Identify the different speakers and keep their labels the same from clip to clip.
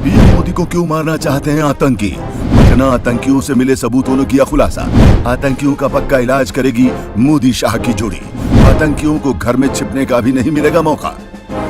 Speaker 1: PM Modi को क्यों मारना चाहते हैं आतंकी? पटना आतंकियों से मिले सबूतों ने किया खुलासा। आतंकियों का पक्का इलाज करेगी मोदी शाह की जोड़ी। आतंकियों को घर में छिपने का भी नहीं मिलेगा मौका।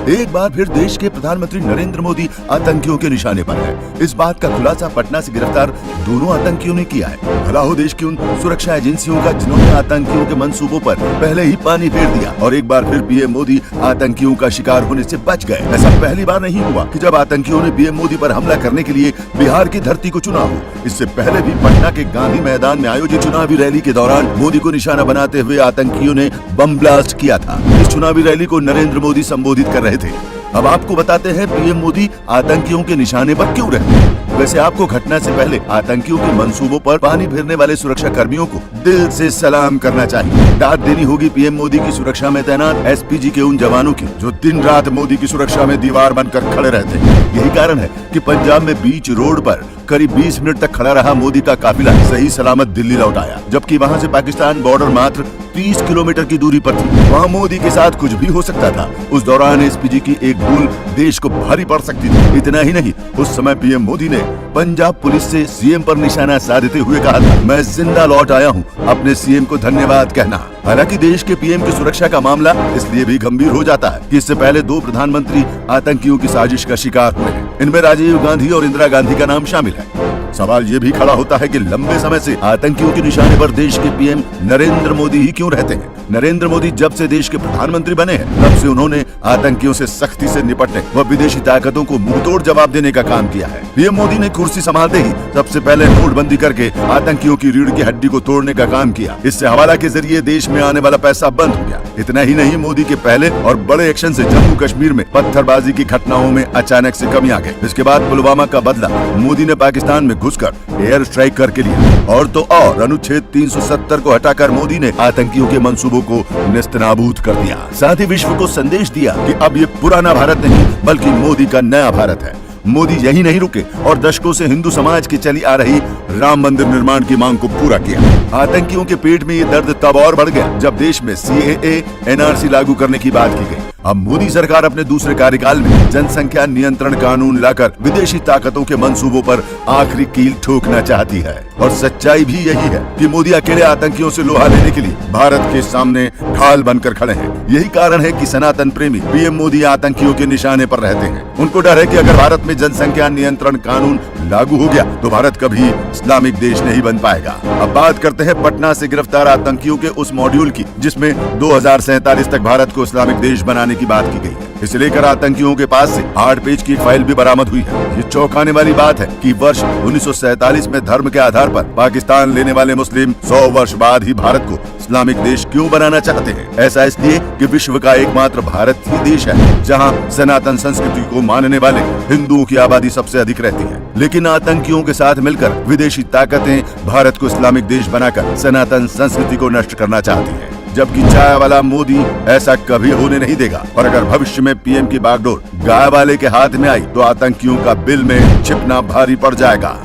Speaker 1: एक बार फिर देश के प्रधानमंत्री नरेंद्र मोदी आतंकियों के निशाने पर है। इस बात का खुलासा पटना से गिरफ्तार दोनों आतंकियों ने किया है। भला हो देश की उन सुरक्षा एजेंसियों का जिन्होंने आतंकियों के मंसूबों पर पहले ही पानी फेर दिया। और एक बार फिर पीएम मोदी आतंकियों का शिकार होने से बच गए। ऐसा पहली बार नहीं हुआ कि जब आतंकियों ने पीएम मोदी पर हमला करने के लिए बिहार की धरती को चुना हो। इससे पहले भी पटना के गांधी मैदान में आयोजित चुनावी रैली के दौरान मोदी को निशाना बनाते हुए आतंकियों ने बम ब्लास्ट किया था। इस चुनावी रैली को नरेंद्र मोदी संबोधित कर रहे थे। अब आपको बताते हैं पीएम मोदी आतंकियों के निशाने पर क्यों रहते हैं। वैसे आपको घटना से पहले आतंकियों के मंसूबों पर पानी फेरने वाले सुरक्षा कर्मियों को दिल से सलाम करना चाहिए। दाद देनी होगी पीएम मोदी की सुरक्षा में तैनात एसपीजी के उन जवानों की जो दिन रात मोदी की सुरक्षा में दीवार बनकर खड़े रहते हैं। यही कारण है कि पंजाब में बीच रोड पर करीब 20 मिनट तक खड़ा रहा मोदी का काफिला सही सलामत दिल्ली लौट आया, जबकि वहां से पाकिस्तान बॉर्डर मात्र 30 किलोमीटर की दूरी पर थी। वहां मोदी के साथ कुछ भी हो सकता था। उस दौरान एसपीजी की एक भूल देश को भारी पड़ सकती थी। इतना ही नहीं, उस समय पीएम मोदी ने पंजाब पुलिस से सीएम पर निशाना साधते हुए कहा था, मैं जिंदा लौट आया हूं, अपने सीएम को धन्यवाद कहना। हालांकि देश के पीएम की सुरक्षा का मामला इसलिए भी गंभीर हो जाता है कि इससे पहले 2 प्रधानमंत्री आतंकियों की साजिश का शिकार हुए हैं। इनमें राजीव गांधी और इंदिरा गांधी का नाम शामिल है। सवाल ये भी खड़ा होता है कि लंबे समय से आतंकियों के निशाने पर देश के पीएम नरेंद्र मोदी ही क्यों रहते हैं। नरेंद्र मोदी जब से देश के प्रधानमंत्री बने हैं तब से उन्होंने आतंकियों से सख्ती से निपटने व विदेशी ताकतों को मुंहतोड़ जवाब देने का काम किया है। पीएम मोदी ने कुर्सी संभालते ही सबसे पहले नोटबंदी करके आतंकियों की रीढ़ की हड्डी को तोड़ने का काम किया। इससे हवाला के जरिए देश में आने वाला पैसा बंद हो गया। इतना ही नहीं, मोदी के पहले और बड़े एक्शन से जम्मू कश्मीर में पत्थरबाजी की घटनाओं में अचानक से कमी आ गई। इसके बाद पुलवामा का बदला मोदी ने पाकिस्तान में घुसकर एयर स्ट्राइक करके लिया। और तो और अनुच्छेद 370 को हटाकर मोदी ने आतंकियों के मंसूबों को नेस्तनाबूद कर दिया। साथ ही विश्व को संदेश दिया कि अब ये पुराना भारत नहीं बल्कि मोदी का नया भारत है। मोदी यही नहीं रुके और दशकों से हिंदू समाज की चली आ रही राम मंदिर निर्माण की मांग को पूरा किया। आतंकियों के पेट में ये दर्द तब और बढ़ गया जब देश में सीएए एनआरसी लागू करने की बात की गई। अब मोदी सरकार अपने दूसरे कार्यकाल में जनसंख्या नियंत्रण कानून लाकर विदेशी ताकतों के मंसूबों पर आखिरी कील ठोकना चाहती है। और सच्चाई भी यही है कि मोदी अकेले आतंकियों से लोहा लेने के लिए भारत के सामने ढाल बनकर खड़े हैं। यही कारण है कि सनातन प्रेमी पीएम मोदी आतंकियों के निशाने पर रहते हैं। उनको डर है कि अगर भारत में जनसंख्या नियंत्रण कानून लागू हो गया तो भारत कभी इस्लामिक देश नहीं बन पाएगा। अब बात करते हैं पटना से गिरफ्तार आतंकियों के उस मॉड्यूल की जिसमें 2047 तक भारत को इस्लामिक देश बनाने की बात की गई है। इसे लेकर आतंकियों के पास से 8 पेज की एक फाइल भी बरामद हुई है। ये चौंकाने वाली बात है कि वर्ष 1947 में धर्म के आधार पर पाकिस्तान लेने वाले मुस्लिम 100 वर्ष बाद ही भारत को इस्लामिक देश क्यों बनाना चाहते हैं। ऐसा इसलिए कि विश्व का एकमात्र भारत ही देश है जहां सनातन संस्कृति को मानने वाले हिंदुओं की आबादी सबसे अधिक रहती है। लेकिन आतंकियों के साथ मिलकर विदेशी ताकतें भारत को इस्लामिक देश बनाकर सनातन संस्कृति को नष्ट करना चाहती है, जबकि चाय वाला मोदी ऐसा कभी होने नहीं देगा। और अगर भविष्य में पीएम की बागडोर गाय वाले के हाथ में आई तो आतंकियों का बिल में छिपना भारी पड़ जाएगा।